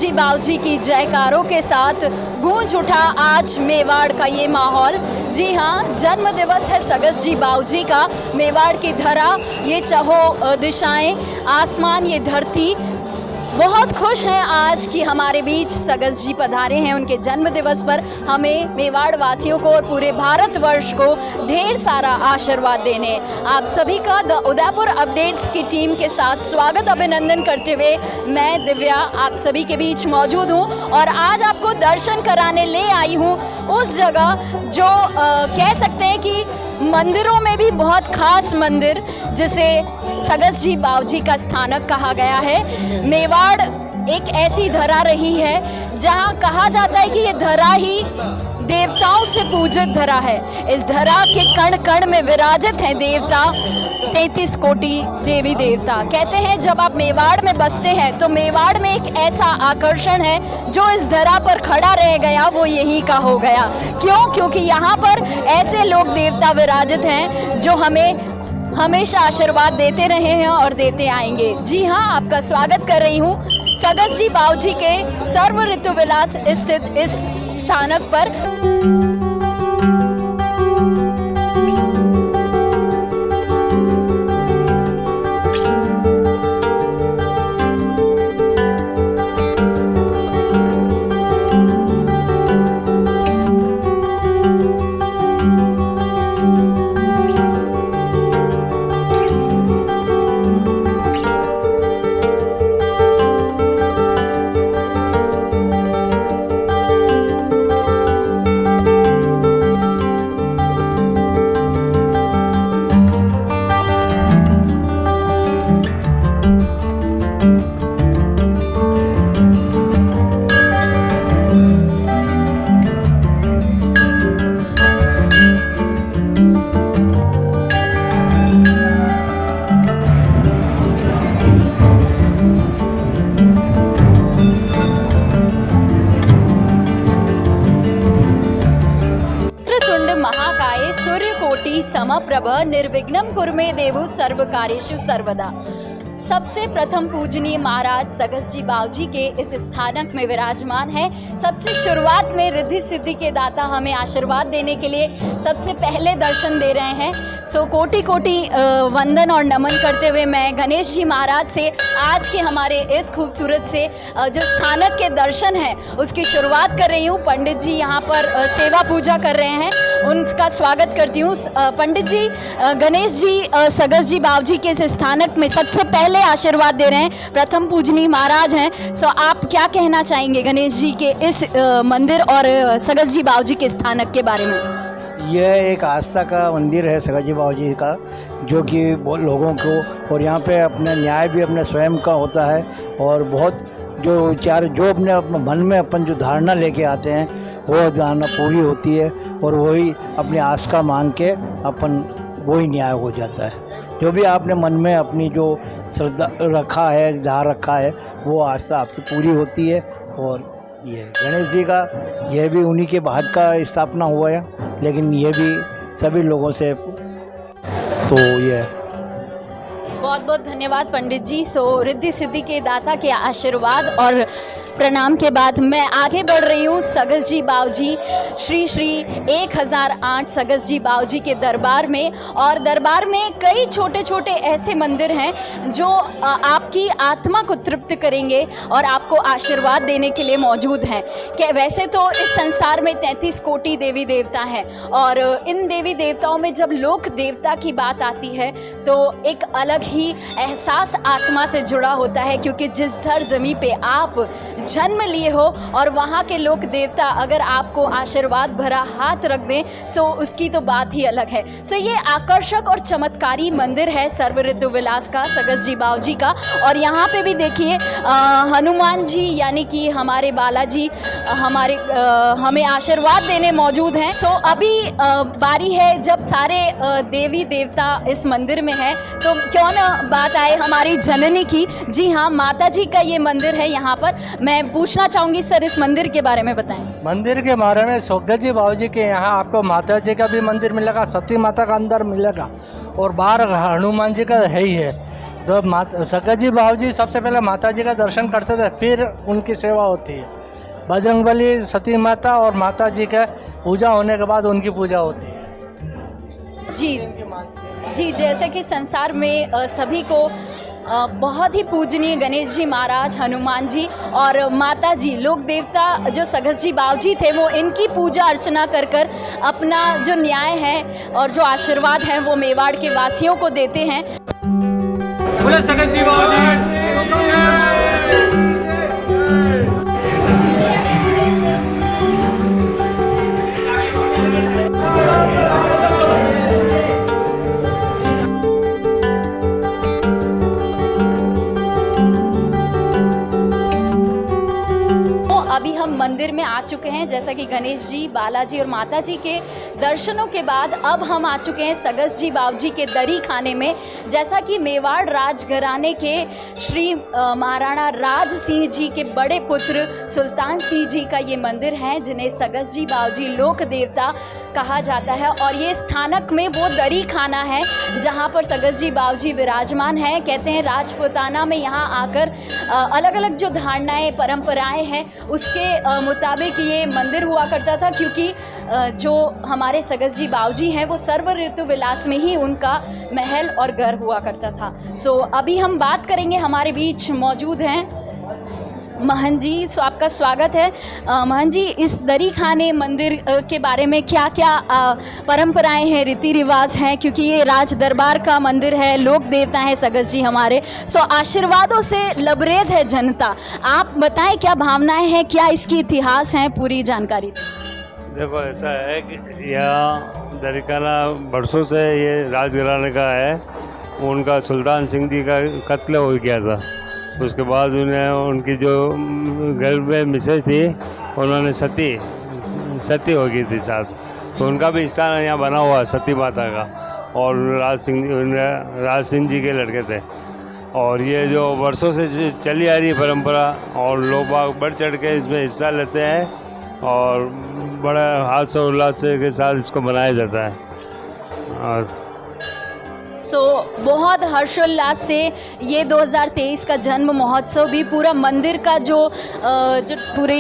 जी बावजी की जयकारों के साथ गूंज उठा आज मेवाड़ का ये माहौल। जी हाँ, जन्म दिवस है सगस जी बावजी का। मेवाड़ की धरा, ये चहो दिशाएं, आसमान, ये धरती बहुत खुश हैं आज कि हमारे बीच सगस जी पधारे हैं। उनके जन्म दिवस पर हमें मेवाड़ वासियों को और पूरे भारतवर्ष को ढेर सारा आशीर्वाद देने आप सभी का द उदयपुर अपडेट्स की टीम के साथ स्वागत अभिनंदन करते हुए मैं दिव्या आप सभी के बीच मौजूद हूं और आज आपको दर्शन कराने ले आई हूं उस जगह जो कह सकते हैं कि मंदिरों में भी बहुत खास मंदिर जिसे सगस जी बावजी का स्थानक कहा गया है। मेवाड़ एक ऐसी धरा रही है जहां कहा जाता है कि ये धरा ही देवताओं से पूजित धरा है। इस धरा के कण कण में विराजित हैं देवता, 33 कोटि देवी देवता। कहते हैं जब आप मेवाड़ में बसते हैं तो मेवाड़ में एक ऐसा आकर्षण है जो इस धरा पर खड़ा रह गया वो यही का हो गया। क्यों? क्योंकि यहाँ पर ऐसे लोग देवता विराजित हैं जो हमें हमेशा आशीर्वाद देते रहे हैं और देते आएंगे। जी हाँ, आपका स्वागत कर रही हूँ सगस जी बावजी के सर्व ऋतु विलास स्थित इस स्थानक पर। महाकाय सूर्यकोटि समप्रभ निर्विघ्नं कुरु देवु सर्व कार्येषु सर्वदा। सबसे प्रथम पूजनीय महाराज सगस जी बावजी के इस स्थानक में विराजमान है। सबसे शुरुआत में रिद्धि सिद्धि के दाता हमें आशीर्वाद देने के लिए सबसे पहले दर्शन दे रहे हैं। सो कोटि कोटि वंदन और नमन करते हुए मैं गणेश जी महाराज से आज के हमारे इस खूबसूरत से जो स्थानक के दर्शन हैं उसकी शुरुआत कर रही हूँ। पंडित जी यहाँ पर सेवा पूजा कर रहे हैं, उनका स्वागत करती हूँ। पंडित जी, गणेश जी सगस जी बावजी के इस स्थानक में सबसे पहले आशीर्वाद दे रहे हैं, प्रथम पूजनीय महाराज हैं। सो आप क्या कहना चाहेंगे गणेश जी के इस मंदिर और सगस जी बावजी के स्थानक के बारे में? यह एक आस्था का मंदिर है सगस जी बावजी का, जो कि लोगों को, और यहाँ पे अपना न्याय भी अपने स्वयं का होता है और बहुत जो अपने मन में अपन जो धारणा लेके आते हैं वो धारणा पूरी होती है और वही अपनी आस का मांग के अपन वही न्याय हो जाता है। जो भी आपने मन में अपनी जो श्रद्धा रखा है, धार रखा है, वो आस्था आपकी पूरी होती है। और ये गणेश जी का यह भी उन्हीं के बाद का स्थापना हुआ है, लेकिन ये भी सभी लोगों से तो ये बहुत बहुत धन्यवाद पंडित जी। सो रिद्धि सिद्धि के दाता के आशीर्वाद और प्रणाम के बाद मैं आगे बढ़ रही हूँ सगस जी बावजी श्री 1008 सगस जी बावजी के दरबार में। और दरबार में कई छोटे छोटे ऐसे मंदिर हैं जो आपकी आत्मा को तृप्त करेंगे और आपको आशीर्वाद देने के लिए मौजूद हैं। कि वैसे तो इस संसार में 33 कोटि देवी देवता हैं और इन देवी देवताओं में जब लोक देवता की बात आती है तो एक अलग ही एहसास आत्मा से जुड़ा होता है, क्योंकि जिस सरजमी पे आप जन्म लिए हो और वहाँ के लोक देवता अगर आपको आशीर्वाद भरा हाथ रख दें सो उसकी तो बात ही अलग है। सो ये आकर्षक और चमत्कारी मंदिर है सर्व ऋतु विलास का सगस जी बावजी का। और यहाँ पे भी देखिए हनुमान जी यानी कि हमारे बालाजी हमें आशीर्वाद देने मौजूद हैं। सो अभी बारी है जब सारे देवी देवता इस मंदिर में हैं तो क्यों ना बात आए हमारी जननी की। जी हाँ, माता जी का ये मंदिर है। यहाँ पर मैं पूछना चाहूँगी सर, इस मंदिर के बारे में बताएं। मंदिर के बारे में सगस जी बावजी के यहाँ आपको माता जी का भी मंदिर मिलेगा, सती माता का अंदर मिलेगा और बाहर हनुमान जी का है ही है। तो सगत जी बाबूजी सबसे पहले माता जी का दर्शन करते थे, फिर उनकी सेवा होती है। बजरंगबली, सती माता और माता जी का पूजा होने के बाद उनकी पूजा होती है। जी, जैसे कि संसार में सभी को बहुत ही पूजनीय गणेश जी महाराज, हनुमान जी और माता जी, लोक देवता जो सगस जी बावजी थे, वो इनकी पूजा अर्चना कर कर अपना जो न्याय है और जो आशीर्वाद है वो मेवाड़ के वासियों को देते हैं। बोले सगत जी बावजी। अभी हम मंदिर में आ चुके हैं। जैसा कि गणेश जी, बालाजी और माता जी के दर्शनों के बाद अब हम आ चुके हैं सगस जी बावजी के दरी खाने में। जैसा कि मेवाड़ राजघराने के श्री महाराणा राज सिंह जी के बड़े पुत्र सुल्तान सिंह जी का ये मंदिर है, जिन्हें सगस जी बावजी लोक देवता कहा जाता है। और ये स्थानक में वो दरी खाना है जहाँ पर सगस जी बावजी विराजमान हैं। कहते हैं राजपूताना में यहाँ आकर अलग अलग जो धारणाएँ, परंपराएँ हैं, उसके मुताबिक ये मंदिर हुआ करता था, क्योंकि जो हमारे सगस जी बावजी हैं वो सर्व ऋतु विलास में ही उनका महल और घर हुआ करता था। सो अभी हम बात करेंगे, हमारे बीच मौजूद हैं महन जी। सो आपका स्वागत है महन जी। इस दरी खाने मंदिर के बारे में क्या क्या परंपराएं हैं, रीति रिवाज हैं, क्योंकि ये राज दरबार का मंदिर है, लोक देवता हैं सगस जी हमारे। सो आशीर्वादों से लबरेज है जनता। आप बताएं क्या भावनाएं हैं, क्या इसकी इतिहास है, पूरी जानकारी। देखो ऐसा है कि यह दरी खाना बरसों से ये राजघराने का है। उनका सुल्तान सिंह जी का कत्ल हो गया था। उसके बाद उन्हें उनकी जो घर में मिसेज थी, उन्होंने सती हो गई थी साहब, तो उनका भी स्थान यहाँ बना हुआ सती माता का। और राज सिंह जी के लड़के थे। और ये जो वर्षों से चली आ रही परंपरा, और लोग बाग बढ़ चढ़ के इसमें हिस्सा लेते हैं और बड़े हर्ष और उल्लास के साथ इसको मनाया जाता है। और बहुत हर्षोल्लास से ये 2023 का जन्म महोत्सव भी पूरा मंदिर का जो पूरे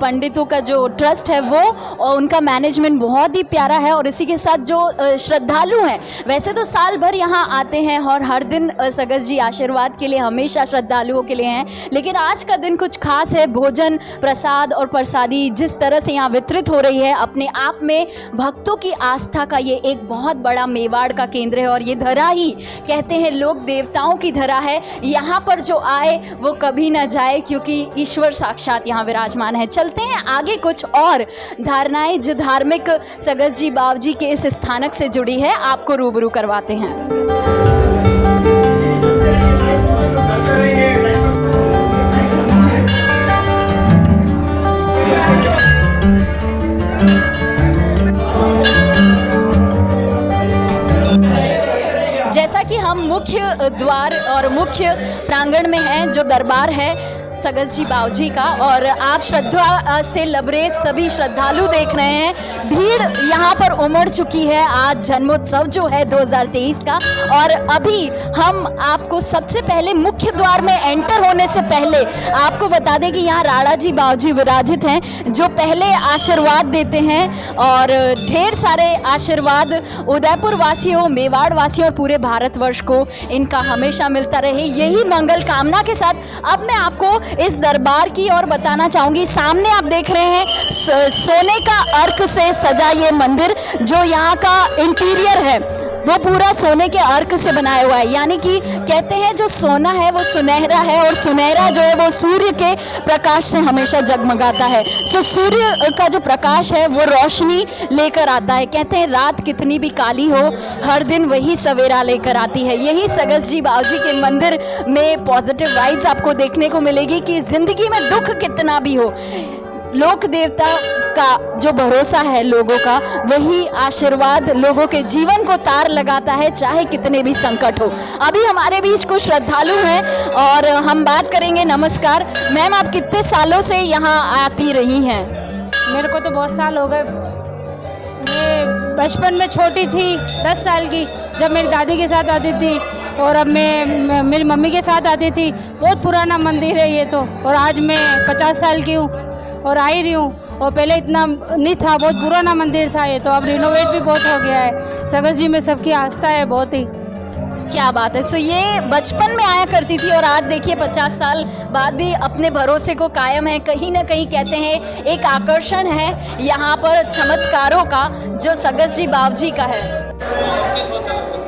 पंडितों का जो ट्रस्ट है वो और उनका मैनेजमेंट बहुत ही प्यारा है। और इसी के साथ जो श्रद्धालु हैं, वैसे तो साल भर यहाँ आते हैं और हर दिन सगस जी आशीर्वाद के लिए हमेशा श्रद्धालुओं के लिए हैं, लेकिन आज का दिन कुछ खास है। भोजन, प्रसाद और प्रसादी जिस तरह से यहाँ वितरित हो रही है, अपने आप में भक्तों की आस्था का ये एक बहुत बड़ा मेवाड़ का केंद्र है। और ये धरा ही कहते हैं लोक देवताओं की धरा है। यहाँ पर जो आए वो कभी ना जाए, क्योंकि ईश्वर साक्षात यहाँ विराजमान है। चलते हैं आगे, कुछ और धारणाएं जो धार्मिक सगस जी बावजी के इस स्थानक से जुड़ी है आपको रूबरू करवाते हैं। जैसा कि हम मुख्य द्वार और मुख्य प्रांगण में हैं, जो दरबार है सगस जी बावजी का, और आप श्रद्धा से लबरेज सभी श्रद्धालु देख रहे हैं। भीड़ यहाँ पर उमड़ चुकी है आज जन्मोत्सव जो है 2023 का। और अभी हम आपको सबसे पहले मुख्य द्वार में एंटर होने से पहले आपको बता दें कि यहाँ राणा जी बावजी विराजित हैं, जो पहले आशीर्वाद देते हैं। और ढेर सारे आशीर्वाद उदयपुर वासियों, मेवाड़ वासियों और पूरे भारतवर्ष को इनका हमेशा मिलता रहे, यही मंगल कामना के साथ अब मैं आपको इस दरबार की और बताना चाहूंगी। सामने आप देख रहे हैं सोने का अर्क से सजा ये मंदिर, जो यहाँ का इंटीरियर है वो पूरा सोने के अर्क से बनाया हुआ है। यानी कि कहते हैं जो सोना है वो सुनहरा है, और सुनहरा जो है वो सूर्य के प्रकाश से हमेशा जगमगाता है। सो सूर्य का जो प्रकाश है वो रोशनी लेकर आता है। कहते हैं रात कितनी भी काली हो, हर दिन वही सवेरा लेकर आती है। यही सगस जी बावजी के मंदिर में पॉजिटिव वाइब्स आपको देखने को मिलेगी कि जिंदगी में दुख कितना भी हो, लोक देवता का जो भरोसा है लोगों का, वही आशीर्वाद लोगों के जीवन को तार लगाता है, चाहे कितने भी संकट हो। अभी हमारे बीच कुछ श्रद्धालु हैं और हम बात करेंगे। नमस्कार मैम, आप कितने सालों से यहाँ आती रही हैं? मेरे को तो बहुत साल हो गए। मैं बचपन में छोटी थी, 10 साल की, जब मेरी दादी के साथ आती थी। और अब मैं मेरी मम्मी के साथ आती थी। बहुत पुराना मंदिर है ये तो, और आज मैं 50 साल की हूँ और आ ही रही हूँ। और पहले इतना नहीं था, बहुत पुराना मंदिर था ये तो, अब रिनोवेट भी बहुत हो गया है। सगस जी में सबकी आस्था है बहुत ही। क्या बात है। सो ये बचपन में आया करती थी और आज देखिए 50 साल बाद भी अपने भरोसे को कायम है। कहीं ना कहीं कहते हैं एक आकर्षण है यहाँ पर चमत्कारों का जो सगस जी बावजी का है।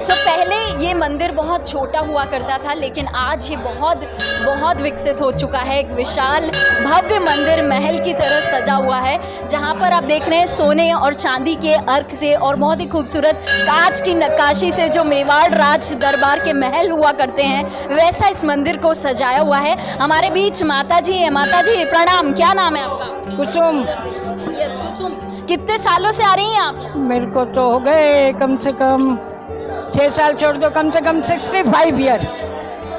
सो पहले ये मंदिर बहुत छोटा हुआ करता था, लेकिन आज ये बहुत बहुत विकसित हो चुका है। एक विशाल भव्य मंदिर महल की तरह सजा हुआ है, जहाँ पर आप देख रहे हैं सोने और चांदी के अर्क से और बहुत ही खूबसूरत कांच की नक्काशी से जो मेवाड़ राज दरबार के महल हुआ करते हैं, वैसा इस मंदिर को सजाया हुआ है। हमारे बीच माता जी है। माता जी प्रणाम, क्या नाम है आपका? कुसुम। यस कुसुम। कितने सालों से आ रही हैं आप? मेरे को तो हो गए कम से कम 6 साल, छोड़ दो, कम से कम 65 ईयर।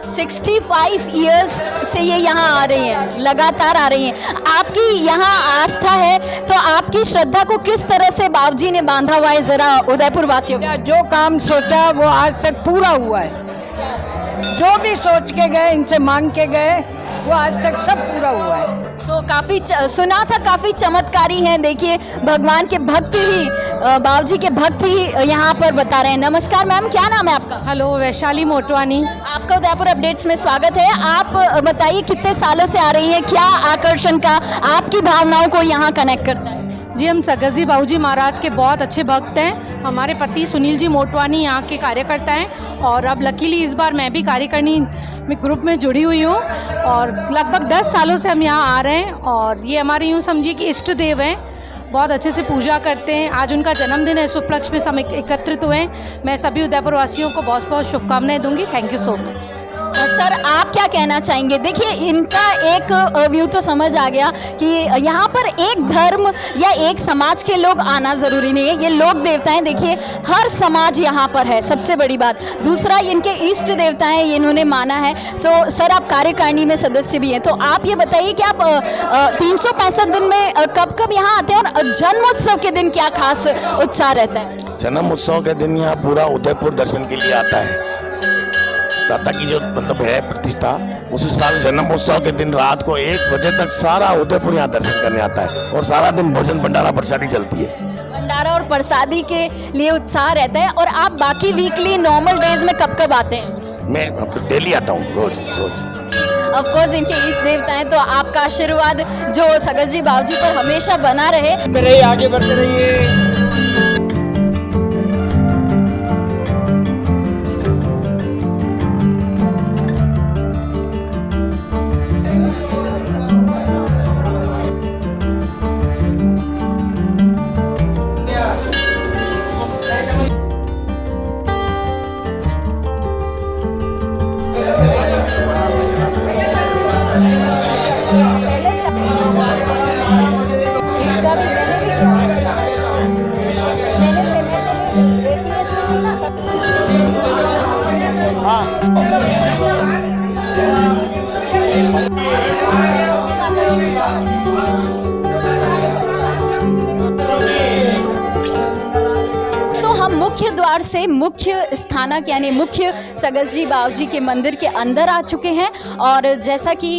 65 इयर्स से ये यहाँ आ रही हैं, लगातार आ रही हैं। आपकी यहाँ आस्था है, तो आपकी श्रद्धा को किस तरह से बावजी ने बांधा हुआ है, जरा उदयपुर वासियों को? जो काम सोचा वो आज तक पूरा हुआ है। जो भी सोच के गए, इनसे मांग के गए, वो आज तक सब पूरा हुआ है। सो काफ़ी सुना था काफ़ी चमत्कारी हैं। देखिए भगवान के भक्त ही बावजी के भक्त ही यहाँ पर बता रहे हैं। नमस्कार मैम, क्या नाम है आपका? हेलो, वैशाली मोटवानी। आपका उदयपुर अपडेट्स में स्वागत है। आप बताइए कितने सालों से आ रही हैं, क्या आकर्षण का आपकी भावनाओं को यहाँ कनेक्ट करता है? जी, हम सगस जी बाबूजी महाराज के बहुत अच्छे भक्त हैं। हमारे पति सुनील जी मोटवानी यहाँ के कार्यकर्ता हैं, और अब लकीली इस बार मैं भी कार्यकारिणी में ग्रुप में जुड़ी हुई हूँ, और लगभग 10 सालों से हम यहाँ आ रहे हैं। और ये हमारे यूँ समझिए कि इष्ट देव हैं, बहुत अच्छे से पूजा करते हैं। आज उनका जन्मदिन है, इस उपलक्ष्य में सब एकत्रित हुए हैं। मैं सभी उदयपुर वासियों को बहुत बहुत शुभकामनाएं दूंगी। Thank you so much. Sir आप क्या कहना चाहेंगे? देखिए इनका एक व्यू तो समझ आ गया कि यहाँ पर एक धर्म या एक समाज के लोग आना ज़रूरी नहीं है, ये लोक देवताएं देखिए हर समाज यहाँ पर है, सबसे बड़ी बात। दूसरा इनके इष्ट देवता हैं, ये इन्होंने माना है। सो सर आप कार्यकारिणी में सदस्य भी हैं, तो आप ये बताइए कि आप 365 दिन में कब कब यहाँ आते हैं, और जन्मोत्सव के दिन क्या खास उत्साह रहता है? जन्म उत्सव के दिन यहाँ पूरा उदयपुर दर्शन के लिए आता है। दाता की जो मतलब है प्रतिष्ठा, उस साल जन्म उत्सव के दिन रात को 1 बजे तक सारा उदयपुर यहाँ दर्शन करने आता है, और सारा दिन भोजन भंडारा प्रसादी चलती है। भंडारा और प्रसादी के लिए उत्साह रहता है। और आप बाकी वीकली नॉर्मल डेज में कब कब आते हैं? मैं डेली आता हूँ, रोज रोज। ऑफ कोर्स इनके इष्ट देवता हैं, तो आपका आशीर्वाद जो सगस जी बावजी पर हमेशा बना रहे। आगे बढ़ते रहिए। इसका भी मैंने भी किया। मैंने पेमेंट तो हम मुख्य द्वार से मुख्य स्थानक यानी मुख्य सगस जी बावजी के मंदिर के अंदर आ चुके हैं। और जैसा कि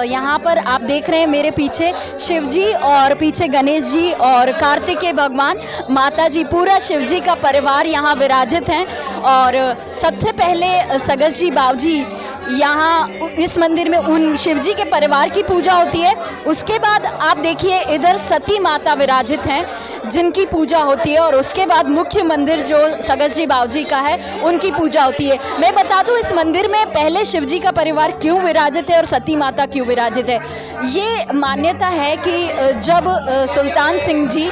यहाँ पर आप देख रहे हैं मेरे पीछे शिव जी और पीछे गणेश जी और कार्तिकेय भगवान, माता जी, पूरा शिव जी का परिवार यहाँ विराजित हैं। और सबसे पहले सगस जी बावजी यहाँ इस मंदिर में उन शिव जी के परिवार की पूजा होती है। उसके बाद आप देखिए इधर सती माता विराजित हैं जिनकी पूजा होती है, और उसके बाद मुख्य मंदिर जो सगस जी बावजी का है उनकी पूजा होती है। मैं बता दूं इस मंदिर में पहले शिव जी का परिवार क्यों विराजित है और सती माता क्यों विराजित है। ये मान्यता है कि जब सुल्तान सिंह जी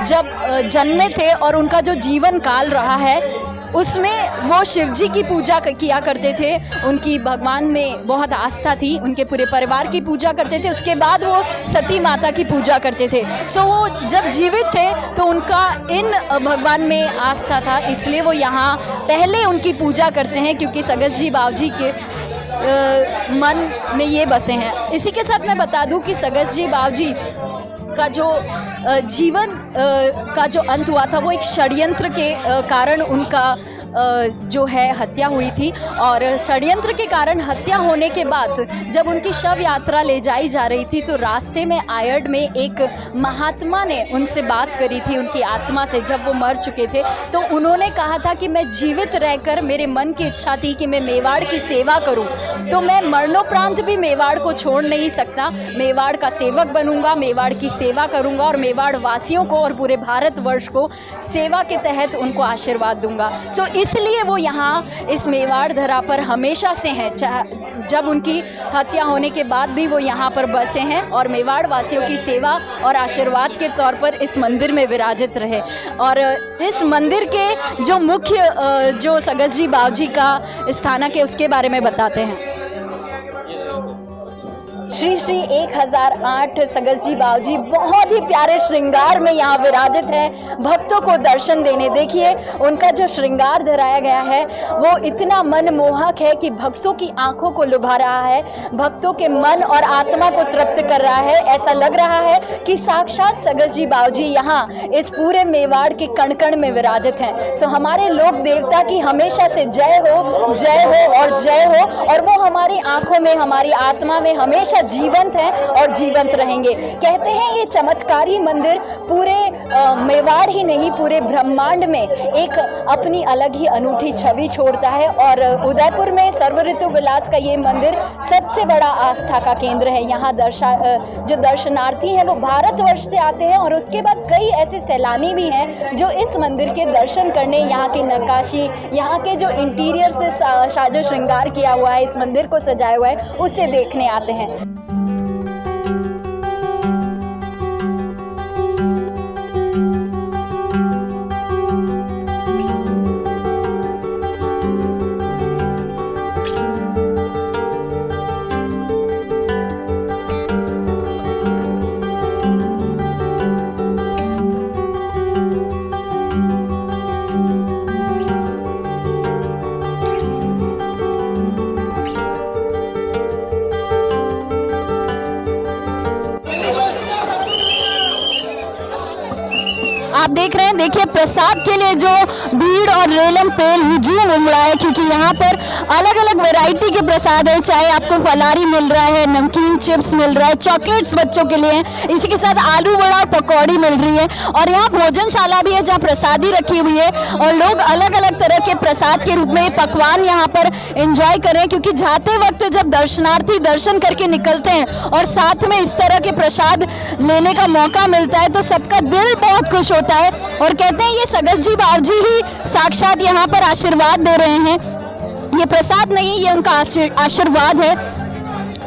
जब जन्मे थे और उनका जो जीवन काल रहा है उसमें वो शिव जी की पूजा किया करते थे, उनकी भगवान में बहुत आस्था थी, उनके पूरे परिवार की पूजा करते थे। उसके बाद वो सती माता की पूजा करते थे। सो वो जब जीवित थे तो उनका इन भगवान में आस्था था, इसलिए वो यहाँ पहले उनकी पूजा करते हैं, क्योंकि सगस जी बावजी के मन में ये बसे हैं। इसी के साथ मैं बता दूं कि सगस जी बावजी का जो जीवन का जो अंत हुआ था वो एक षड्यंत्र के कारण उनका जो है हत्या हुई थी। और षड्यंत्र के कारण हत्या होने के बाद जब उनकी शव यात्रा ले जाई जा रही थी तो रास्ते में आयड में एक महात्मा ने उनसे बात करी थी उनकी आत्मा से, जब वो मर चुके थे। तो उन्होंने कहा था कि मैं जीवित रहकर, मेरे मन की इच्छा थी कि मैं मेवाड़ की सेवा करूं, तो मैं मरणोपरांत भी मेवाड़ को छोड़ नहीं सकता, मेवाड़ का सेवक बनूंगा, मेवाड़ की सेवा करूंगा और मेवाड़ वासियों को और पूरे भारतवर्ष को सेवा के तहत उनको आशीर्वाद दूंगा। सो इसलिए वो यहाँ इस मेवाड़ धरा पर हमेशा से हैं, जब उनकी हत्या होने के बाद भी वो यहाँ पर बसे हैं और मेवाड़ वासियों की सेवा और आशीर्वाद के तौर पर इस मंदिर में विराजित रहे। और इस मंदिर के जो मुख्य जो सगसजी बावजी का स्थानक है उसके बारे में बताते हैं। श्री श्री 1008 सगसजी बावजी बहुत ही प्यारे श्रृंगार में यहाँ विराजित है भक्तों को दर्शन देने। देखिए उनका जो श्रृंगार धराया गया है वो इतना मनमोहक है कि भक्तों की आंखों को लुभा रहा है, भक्तों के मन और आत्मा को तृप्त कर रहा है। ऐसा लग रहा है कि साक्षात सगसजी बावजी यहाँ इस पूरे मेवाड़ के कण कण में विराजित हैं। सो हमारे लोक देवता की हमेशा से जय हो और जय हो, और वो हमारी आंखों में, हमारी आत्मा में हमेशा जीवंत हैं और जीवंत रहेंगे। कहते हैं ये चमत्कारी मंदिर पूरे मेवाड़ ही नहीं पूरे ब्रह्मांड में एक अपनी अलग ही अनूठी छवि छोड़ता है। और उदयपुर में सर्व ऋतु विलास का ये मंदिर सबसे बड़ा आस्था का केंद्र है। यहाँ जो दर्शनार्थी हैं वो भारतवर्ष से आते हैं और उसके बाद कई ऐसे सैलानी भी हैं जो इस मंदिर के दर्शन करने, यहाँ की नक्काशी, यहाँ के जो इंटीरियर से साजो श्रृंगार किया हुआ है, इस मंदिर को सजाया हुआ है, उसे देखने आते हैं। आप देख रहे हैं, देखिए प्रसाद के लिए जो भीड़ और रेलम पेल हुजूम उमड़ा है, क्योंकि यहाँ पर अलग अलग वैरायटी के प्रसाद है। चाहे आपको फलारी मिल रहा है, नमकीन चिप्स मिल रहा है, चॉकलेट्स बच्चों के लिए, इसी के साथ आलू बड़ा और पकौड़ी मिल रही है। और यहाँ भोजनशाला भी है जहाँ प्रसादी रखी हुई है और लोग अलग अलग तरह के प्रसाद के रूप में पकवान यहाँ पर एंजॉय करें। क्योंकि जाते वक्त जब दर्शनार्थी दर्शन करके निकलते हैं और साथ में इस तरह के प्रसाद लेने का मौका मिलता है तो सबका दिल बहुत खुश होता है। और कहते हैं ये सगसजी बावजी ही साक्षात यहाँ पर आशीर्वाद दे रहे हैं। ये प्रसाद नहीं, ये उनका आशीर्वाद है।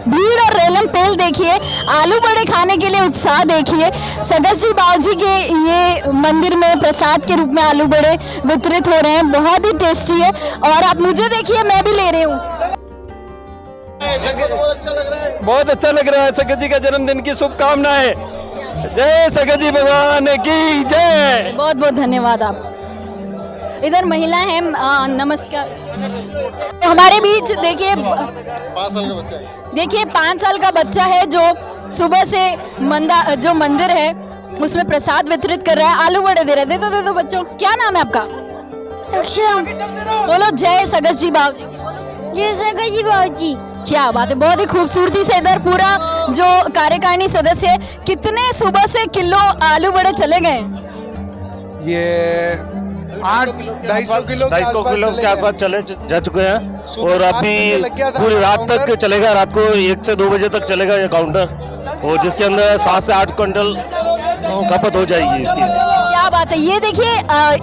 भीड़ और रेलम पेल देखिए, आलू बड़े खाने के लिए उत्साह देखिए। सगसजी बावजी के ये मंदिर में प्रसाद के रूप में आलू बड़े वितरित हो रहे हैं, बहुत ही टेस्टी है। और आप मुझे देखिए, मैं भी ले रही हूँ। बहुत अच्छा लग रहा है। सगत जी का जन्मदिन की शुभकामनाएं। जय सगत जी भगवान की जय। बहुत बहुत धन्यवाद। आप इधर महिला है, नमस्कार। तो हमारे बीच देखिए 5 साल का बच्चा है जो सुबह से जो मंदिर है उसमें प्रसाद वितरित कर रहा है, आलू बड़े दे रहे। दे दो बच्चों। क्या नाम है आपका? बोलो जय सगसजी बावजी। जय सगसजी बावजी। क्या बात है, बहुत ही खूबसूरती से इधर पूरा जो कार्यकारिणी सदस्य है, कितने सुबह से किलो आलू बड़े चले गए? ये 250 किलो के आसपास चले जा चुके हैं और अभी पूरी रात तक चलेगा। रात को 1 से 2 बजे तक चलेगा ये काउंटर, और जिसके अंदर 7 से 8 क्विंटल खपत हो जाएगी इसकी। क्या बात है। ये देखिए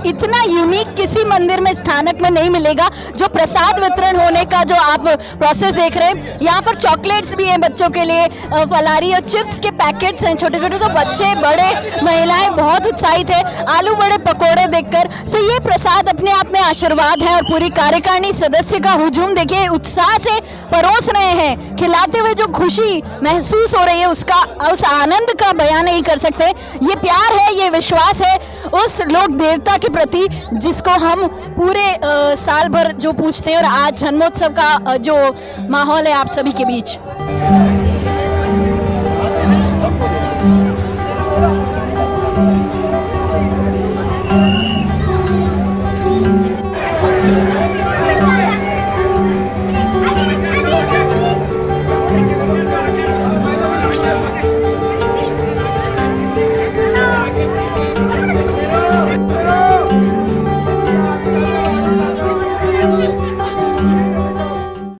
इतना यूनिक किसी मंदिर में स्थानक में नहीं मिलेगा जो प्रसाद वितरण होने का जो आप प्रोसेस देख रहे हैं। यहाँ पर चॉकलेट्स भी हैं बच्चों के लिए, फलारी और चिप्स के पैकेट्स हैं छोटे छोटे। तो बच्चे, बड़े, महिलाएं बहुत उत्साहित है आलू बड़े पकोड़े देखकर। सो ये प्रसाद अपने आप में आशीर्वाद है और पूरी कार्यकारिणी सदस्य का हुजूम देखिए उत्साह से परोस रहे हैं। खिलाते हुए जो खुशी महसूस हो रही है उस आनंद का बयान नहीं कर सकते। ये प्यार है, ये विश्वास है उस लोक देवता के प्रति जिसको हम पूरे साल भर जो पूछते हैं। और आज जन्मोत्सव का जो माहौल है आप सभी के बीच। है।